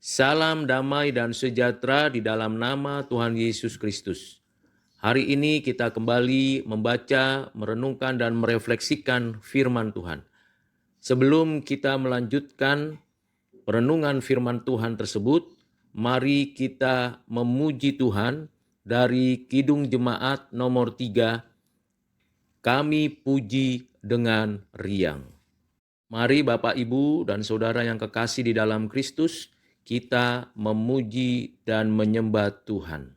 Salam damai dan sejahtera di dalam nama Tuhan Yesus Kristus. Hari ini kita kembali membaca, merenungkan, dan merefleksikan firman Tuhan. Sebelum kita melanjutkan perenungan firman Tuhan tersebut, mari kita memuji Tuhan dari Kidung Jemaat nomor 3, Kami Puji dengan Riang. Mari Bapak, Ibu, dan Saudara yang kekasih di dalam Kristus, kita memuji dan menyembah Tuhan.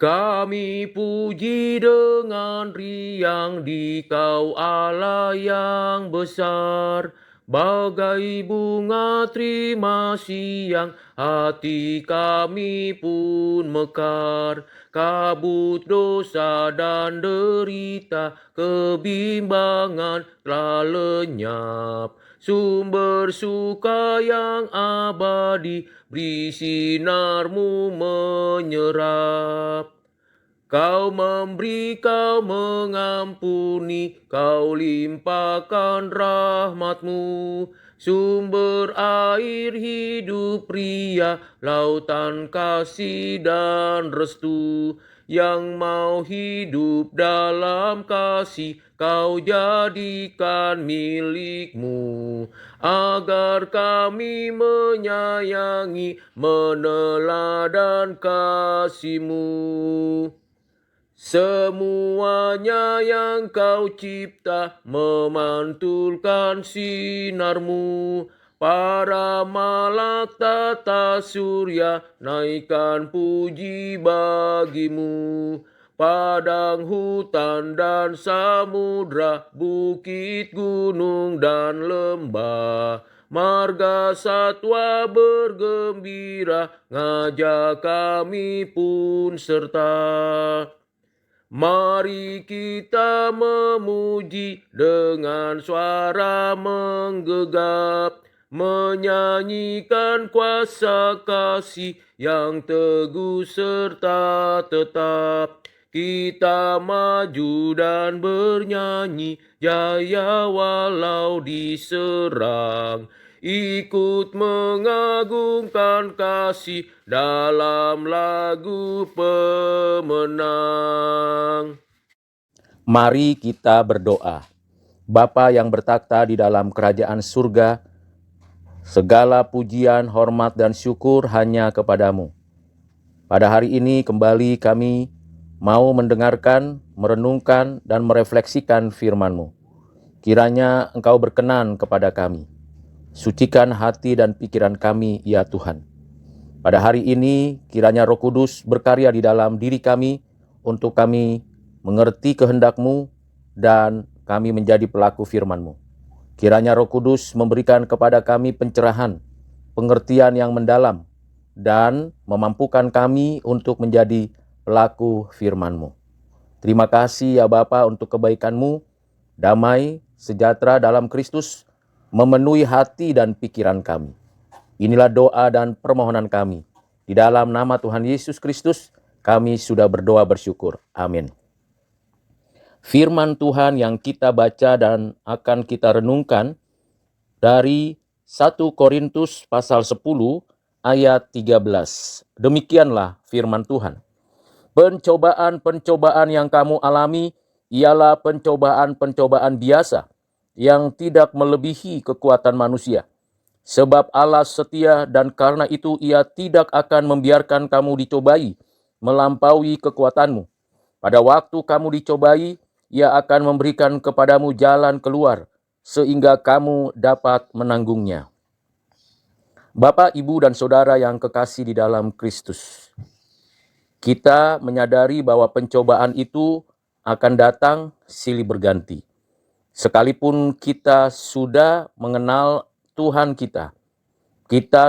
Kami puji dengan riang Dikau Allah yang besar, bagai bunga terima siang, hati kami pun mekar. Kabut dosa dan derita, kebimbangan telah lenyap. Sumber suka yang abadi, beri sinarmu menyerap. Kau memberi, kau mengampuni, kau limpahkan rahmat-Mu. Sumber air hidup pria, lautan kasih dan restu. Yang mau hidup dalam kasih, kau jadikan milik-Mu. Agar kami menyayangi, meneladan kasih-Mu. Semuanya yang kau cipta memantulkan sinar-Mu. Para malak tata surya naikkan puji bagi-Mu. Padang, hutan, dan samudra, bukit, gunung, dan lembah, marga satwa bergembira, ngajak kami pun serta. Mari kita memuji dengan suara menggegap, menyanyikan kuasa kasih yang teguh serta tetap. Kita maju dan bernyanyi, jaya walau diserang. Ikut mengagungkan kasih dalam lagu pemenang. Mari kita berdoa. Bapa yang bertakhta di dalam kerajaan surga, segala pujian, hormat, dan syukur hanya kepadamu. Pada hari ini kembali kami mau mendengarkan, merenungkan, dan merefleksikan firman-Mu. Kiranya Engkau berkenan kepada kami. Sucikan hati dan pikiran kami, ya Tuhan. Pada hari ini, kiranya Roh Kudus berkarya di dalam diri kami untuk kami mengerti kehendak-Mu dan kami menjadi pelaku firman-Mu. Kiranya Roh Kudus memberikan kepada kami pencerahan, pengertian yang mendalam, dan memampukan kami untuk menjadi pelaku firman-Mu. Terima kasih ya Bapa untuk kebaikan-Mu, damai, sejahtera dalam Kristus, memenuhi hati dan pikiran kami. Inilah doa dan permohonan kami. Di dalam nama Tuhan Yesus Kristus, kami sudah berdoa bersyukur. Amin. Firman Tuhan yang kita baca dan akan kita renungkan dari 1 Korintus pasal 10 ayat 13. Demikianlah firman Tuhan. Pencobaan-pencobaan yang kamu alami ialah pencobaan-pencobaan biasa, yang tidak melebihi kekuatan manusia. Sebab Allah setia dan karena itu Ia tidak akan membiarkan kamu dicobai melampaui kekuatanmu. Pada waktu kamu dicobai, Ia akan memberikan kepadamu jalan keluar sehingga kamu dapat menanggungnya. Bapak, Ibu, dan Saudara yang kekasih di dalam Kristus, kita menyadari bahwa pencobaan itu akan datang silih berganti. Sekalipun kita sudah mengenal Tuhan kita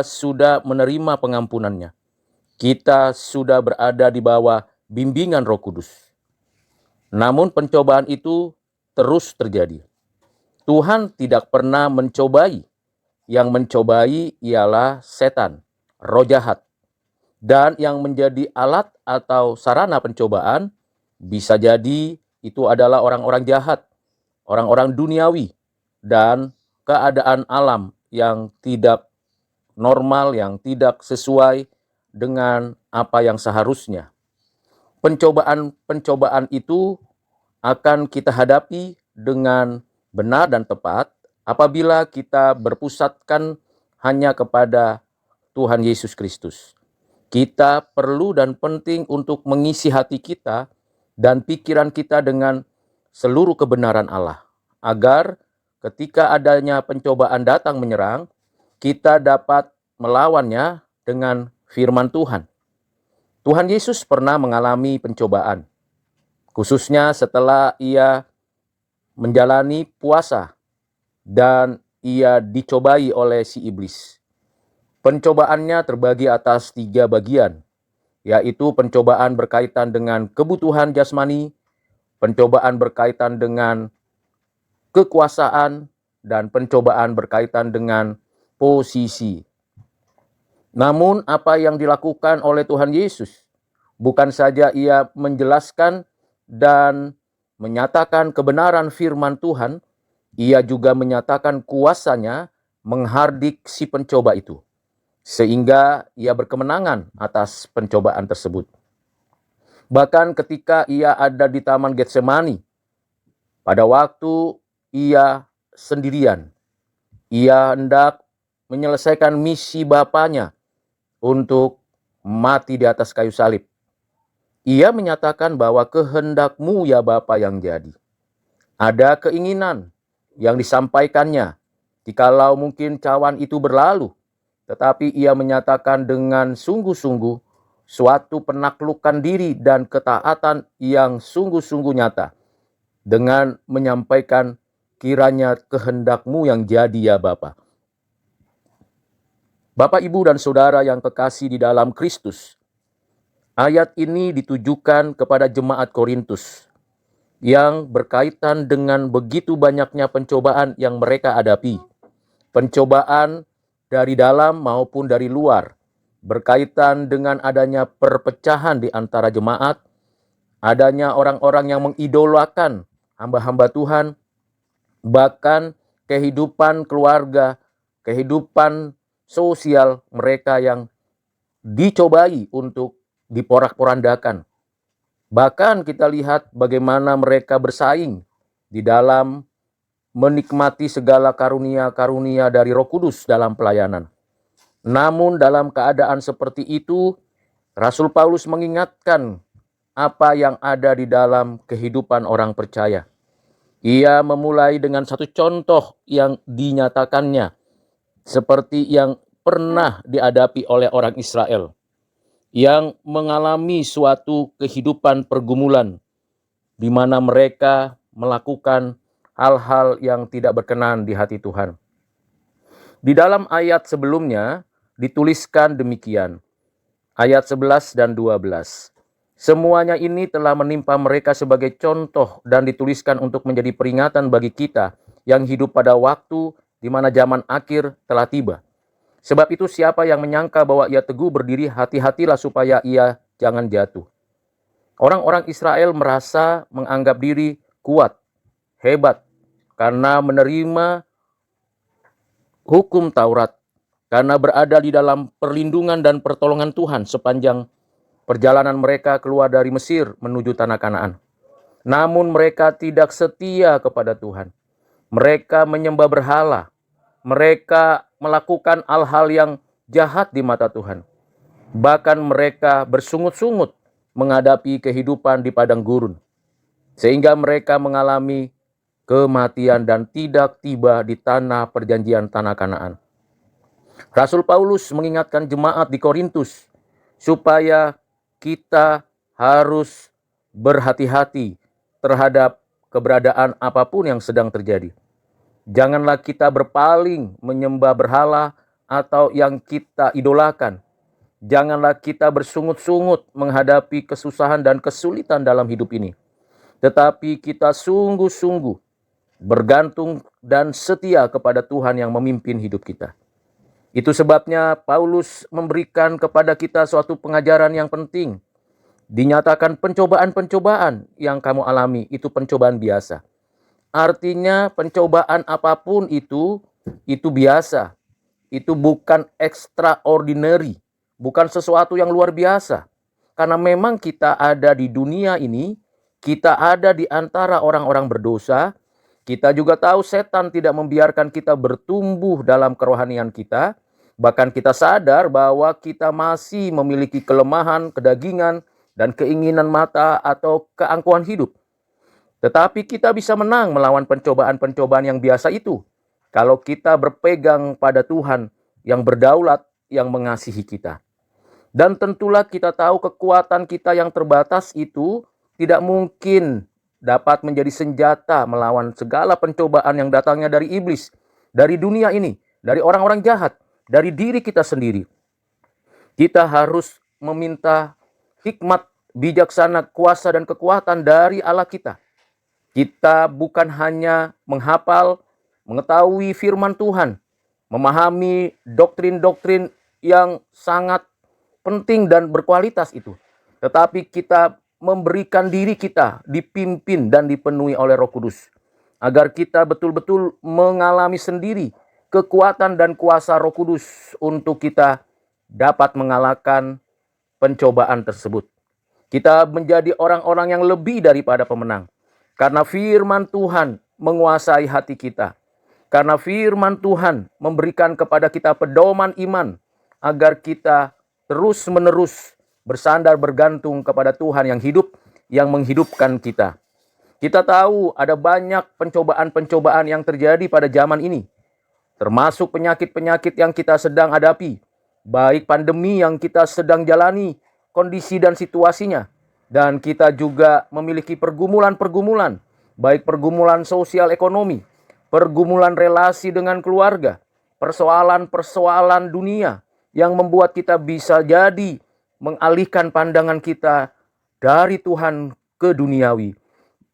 sudah menerima pengampunannya, kita sudah berada di bawah bimbingan Roh Kudus. Namun pencobaan itu terus terjadi. Tuhan tidak pernah mencobai. Yang mencobai ialah setan, roh jahat. Dan yang menjadi alat atau sarana pencobaan bisa jadi itu adalah orang-orang jahat, orang-orang duniawi, dan keadaan alam yang tidak normal yang tidak sesuai dengan apa yang seharusnya. Pencobaan itu akan kita hadapi dengan benar dan tepat apabila kita berpusatkan hanya kepada Tuhan Yesus Kristus. Kita perlu dan penting untuk mengisi hati kita dan pikiran kita dengan seluruh kebenaran Allah, agar ketika adanya pencobaan datang menyerang, kita dapat melawannya dengan firman Tuhan. Tuhan Yesus pernah mengalami pencobaan, khususnya setelah ia menjalani puasa dan ia dicobai oleh si iblis. Pencobaannya terbagi atas 3 bagian, yaitu pencobaan berkaitan dengan kebutuhan jasmani, pencobaan berkaitan dengan kekuasaan, dan pencobaan berkaitan dengan posisi. Namun apa yang dilakukan oleh Tuhan Yesus, bukan saja ia menjelaskan dan menyatakan kebenaran firman Tuhan, ia juga menyatakan kuasanya menghardik si pencoba itu, sehingga ia berkemenangan atas pencobaan tersebut. Bahkan ketika ia ada di Taman Getsemani, pada waktu ia sendirian, ia hendak menyelesaikan misi Bapanya untuk mati di atas kayu salib. Ia menyatakan bahwa kehendakmu ya Bapa yang jadi. Ada keinginan yang disampaikannya, jikalau mungkin cawan itu berlalu, tetapi ia menyatakan dengan sungguh-sungguh suatu penaklukan diri dan ketaatan yang sungguh-sungguh nyata, dengan menyampaikan kiranya kehendakmu yang jadi ya Bapa. Bapak, Ibu, dan Saudara yang kekasih di dalam Kristus, ayat ini ditujukan kepada jemaat Korintus yang berkaitan dengan begitu banyaknya pencobaan yang mereka hadapi. Pencobaan dari dalam maupun dari luar, berkaitan dengan adanya perpecahan di antara jemaat, adanya orang-orang yang mengidolakan hamba-hamba Tuhan, bahkan kehidupan keluarga, kehidupan sosial mereka yang dicobai untuk diporak-porandakan. Bahkan kita lihat bagaimana mereka bersaing di dalam menikmati segala karunia-karunia dari Roh Kudus dalam pelayanan. Namun dalam keadaan seperti itu, Rasul Paulus mengingatkan apa yang ada di dalam kehidupan orang percaya. Ia memulai dengan satu contoh yang dinyatakannya, seperti yang pernah dihadapi oleh orang Israel, yang mengalami suatu kehidupan pergumulan, di mana mereka melakukan hal-hal yang tidak berkenan di hati Tuhan. Di dalam ayat sebelumnya dituliskan demikian, ayat 11 dan 12. Semuanya ini telah menimpa mereka sebagai contoh dan dituliskan untuk menjadi peringatan bagi kita yang hidup pada waktu di mana zaman akhir telah tiba. Sebab itu siapa yang menyangka bahwa ia teguh berdiri, hati-hatilah supaya ia jangan jatuh. Orang-orang Israel merasa menganggap diri kuat, hebat, karena menerima hukum Taurat, karena berada di dalam perlindungan dan pertolongan Tuhan sepanjang perjalanan mereka keluar dari Mesir menuju tanah Kanaan. Namun mereka tidak setia kepada Tuhan. Mereka menyembah berhala. Mereka melakukan hal-hal yang jahat di mata Tuhan. Bahkan mereka bersungut-sungut menghadapi kehidupan di padang gurun, sehingga mereka mengalami kematian dan tidak tiba di tanah perjanjian tanah Kanaan. Rasul Paulus mengingatkan jemaat di Korintus supaya kita harus berhati-hati terhadap keberadaan apapun yang sedang terjadi. Janganlah kita berpaling menyembah berhala atau yang kita idolakan. Janganlah kita bersungut-sungut menghadapi kesusahan dan kesulitan dalam hidup ini. Tetapi kita sungguh-sungguh bergantung dan setia kepada Tuhan yang memimpin hidup kita. Itu sebabnya Paulus memberikan kepada kita suatu pengajaran yang penting. Dinyatakan pencobaan-pencobaan yang kamu alami itu pencobaan biasa. Artinya pencobaan apapun itu biasa. itu bukan extraordinary, bukan sesuatu yang luar biasa. Karena memang kita ada di dunia ini, kita ada di antara orang-orang berdosa. Kita juga tahu setan tidak membiarkan kita bertumbuh dalam kerohanian kita. Bahkan kita sadar bahwa kita masih memiliki kelemahan, kedagingan, dan keinginan mata atau keangkuhan hidup. Tetapi kita bisa menang melawan pencobaan-pencobaan yang biasa itu kalau kita berpegang pada Tuhan yang berdaulat, yang mengasihi kita. Dan tentulah kita tahu kekuatan kita yang terbatas itu tidak mungkin dapat menjadi senjata melawan segala pencobaan yang datangnya dari iblis, dari dunia ini, dari orang-orang jahat, dari diri kita sendiri. Kita harus meminta hikmat, bijaksana, kuasa, dan kekuatan dari Allah kita. Kita bukan hanya menghafal, mengetahui firman Tuhan, memahami doktrin-doktrin yang sangat penting dan berkualitas itu, tetapi kita memberikan diri kita dipimpin dan dipenuhi oleh Roh Kudus, agar kita betul-betul mengalami sendiri kekuatan dan kuasa Roh Kudus untuk kita dapat mengalahkan pencobaan tersebut. Kita menjadi orang-orang yang lebih daripada pemenang. Karena firman Tuhan menguasai hati kita. Karena firman Tuhan memberikan kepada kita pedoman iman agar kita terus-menerus bersandar bergantung kepada Tuhan yang hidup, yang menghidupkan kita. Kita tahu ada banyak pencobaan-pencobaan yang terjadi pada zaman ini, termasuk penyakit-penyakit yang kita sedang hadapi, baik pandemi yang kita sedang jalani, kondisi dan situasinya. Dan kita juga memiliki pergumulan-pergumulan, baik pergumulan sosial ekonomi, pergumulan relasi dengan keluarga, persoalan-persoalan dunia yang membuat kita bisa jadi mengalihkan pandangan kita dari Tuhan ke duniawi.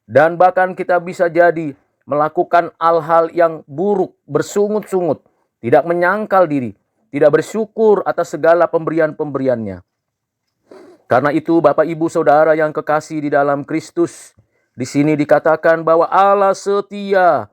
Dan bahkan kita bisa jadi melakukan hal-hal yang buruk, bersungut-sungut, tidak menyangkal diri, tidak bersyukur atas segala pemberian-pemberiannya. Karena itu Bapak Ibu Saudara yang kekasih di dalam Kristus, di sini dikatakan bahwa Allah setia,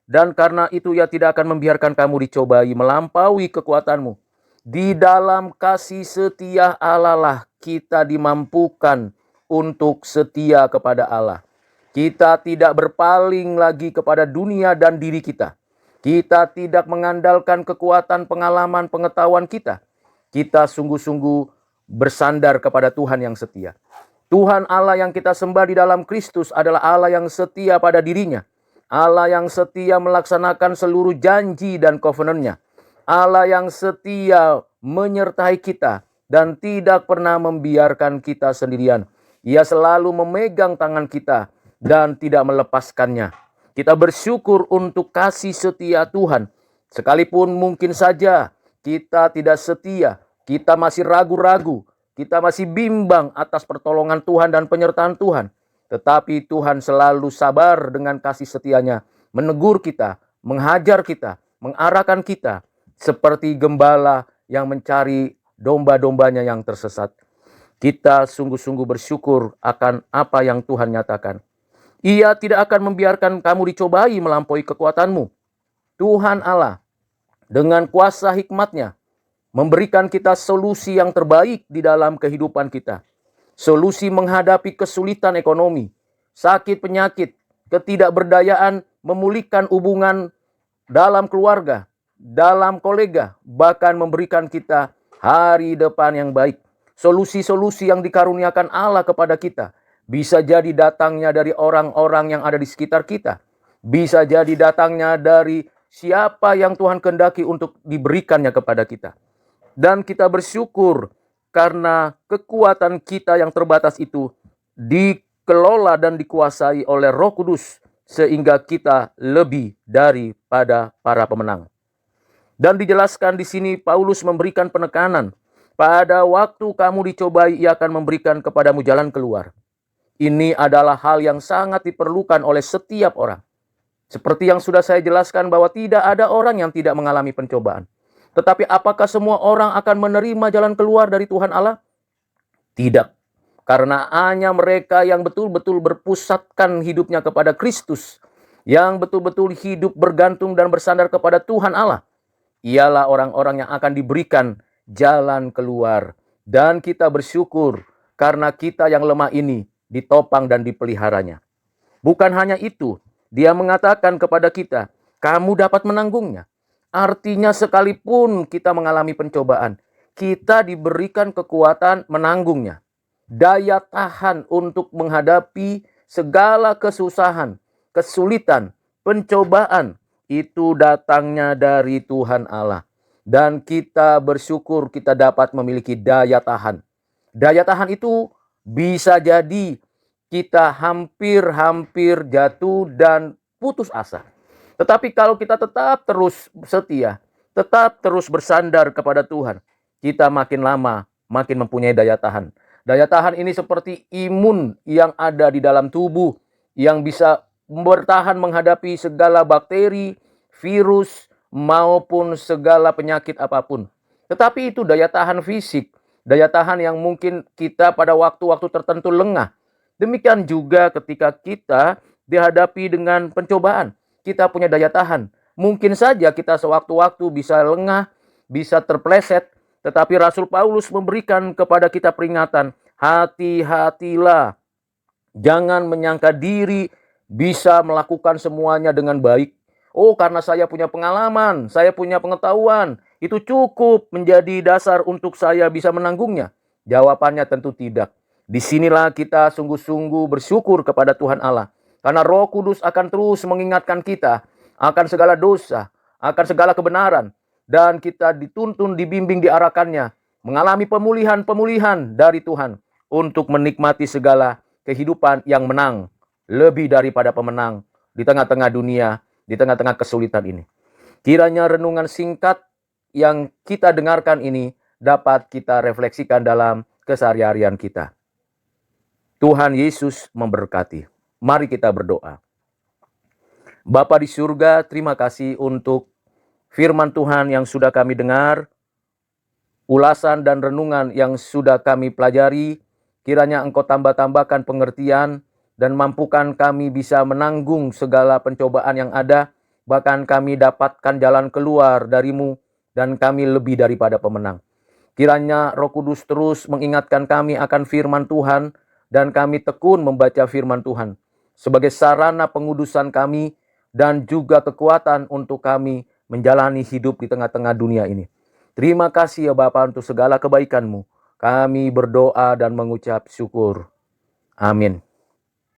dan karena itu Ia tidak akan membiarkan kamu dicobai melampaui kekuatanmu. Di dalam kasih setia Allah lah kita dimampukan untuk setia kepada Allah. Kita tidak berpaling lagi kepada dunia dan diri kita. Kita tidak mengandalkan kekuatan, pengalaman, pengetahuan kita. Kita sungguh-sungguh bersandar kepada Tuhan yang setia. Tuhan Allah yang kita sembah di dalam Kristus adalah Allah yang setia pada dirinya. Allah yang setia melaksanakan seluruh janji dan covenant-Nya. Allah yang setia menyertai kita dan tidak pernah membiarkan kita sendirian. Ia selalu memegang tangan kita dan tidak melepaskannya. Kita bersyukur untuk kasih setia Tuhan. Sekalipun mungkin saja kita tidak setia, kita masih ragu-ragu, kita masih bimbang atas pertolongan Tuhan dan penyertaan Tuhan. Tetapi Tuhan selalu sabar dengan kasih setianya, menegur kita, menghajar kita, mengarahkan kita, seperti gembala yang mencari domba-dombanya yang tersesat. Kita sungguh-sungguh bersyukur akan apa yang Tuhan nyatakan. Ia tidak akan membiarkan kamu dicobai melampaui kekuatanmu. Tuhan Allah dengan kuasa hikmat-Nya memberikan kita solusi yang terbaik di dalam kehidupan kita. Solusi menghadapi kesulitan ekonomi, sakit penyakit, ketidakberdayaan, memulihkan hubungan dalam keluarga, dalam kolega, bahkan memberikan kita hari depan yang baik. Solusi-solusi yang dikaruniakan Allah kepada kita bisa jadi datangnya dari orang-orang yang ada di sekitar kita. Bisa jadi datangnya dari siapa yang Tuhan kehendaki untuk diberikannya kepada kita. Dan kita bersyukur karena kekuatan kita yang terbatas itu dikelola dan dikuasai oleh Roh Kudus, sehingga kita lebih daripada para pemenang. Dan dijelaskan di sini Paulus memberikan penekanan, pada waktu kamu dicobai Ia akan memberikan kepadamu jalan keluar. Ini adalah hal yang sangat diperlukan oleh setiap orang. Seperti yang sudah saya jelaskan bahwa tidak ada orang yang tidak mengalami pencobaan. Tetapi apakah semua orang akan menerima jalan keluar dari Tuhan Allah? Tidak. Karena hanya mereka yang betul-betul berpusatkan hidupnya kepada Kristus, yang betul-betul hidup bergantung dan bersandar kepada Tuhan Allah, ialah orang-orang yang akan diberikan jalan keluar. Dan kita bersyukur karena kita yang lemah ini ditopang dan dipeliharanya. Bukan hanya itu, dia mengatakan kepada kita, kamu dapat menanggungnya. Artinya sekalipun kita mengalami pencobaan, kita diberikan kekuatan menanggungnya. Daya tahan untuk menghadapi segala kesusahan, kesulitan, pencobaan, itu datangnya dari Tuhan Allah. Dan kita bersyukur kita dapat memiliki daya tahan. Daya tahan itu bisa jadi kita hampir-hampir jatuh dan putus asa. Tetapi kalau kita tetap terus setia, tetap terus bersandar kepada Tuhan, kita makin lama makin mempunyai daya tahan. Daya tahan ini seperti imun yang ada di dalam tubuh yang bisa bertahan menghadapi segala bakteri, virus, maupun segala penyakit apapun. Tetapi itu daya tahan fisik, daya tahan yang mungkin kita pada waktu-waktu tertentu lengah. Demikian juga ketika kita dihadapi dengan pencobaan, kita punya daya tahan. Mungkin saja kita sewaktu-waktu bisa lengah, bisa terpleset, tetapi Rasul Paulus memberikan kepada kita peringatan, hati-hatilah, jangan menyangka diri bisa melakukan semuanya dengan baik. Oh, karena saya punya pengalaman, saya punya pengetahuan, itu cukup menjadi dasar untuk saya bisa menanggungnya. Jawabannya tentu tidak. Disinilah kita sungguh-sungguh bersyukur kepada Tuhan Allah. Karena Roh Kudus akan terus mengingatkan kita akan segala dosa, akan segala kebenaran. Dan kita dituntun, dibimbing, diarahkannya, mengalami pemulihan-pemulihan dari Tuhan untuk menikmati segala kehidupan yang menang, lebih daripada pemenang di tengah-tengah dunia, di tengah-tengah kesulitan ini. Kiranya renungan singkat yang kita dengarkan ini dapat kita refleksikan dalam keseharian kita. Tuhan Yesus memberkati. Mari kita berdoa. Bapa di surga, terima kasih untuk firman Tuhan yang sudah kami dengar, ulasan dan renungan yang sudah kami pelajari. Kiranya Engkau tambah-tambahkan pengertian dan mampukan kami bisa menanggung segala pencobaan yang ada, bahkan kami dapatkan jalan keluar dari-Mu dan kami lebih daripada pemenang. Kiranya Roh Kudus terus mengingatkan kami akan firman Tuhan dan kami tekun membaca firman Tuhan sebagai sarana pengudusan kami dan juga kekuatan untuk kami menjalani hidup di tengah-tengah dunia ini. Terima kasih ya Bapa untuk segala kebaikan-Mu. Kami berdoa dan mengucap syukur. Amin.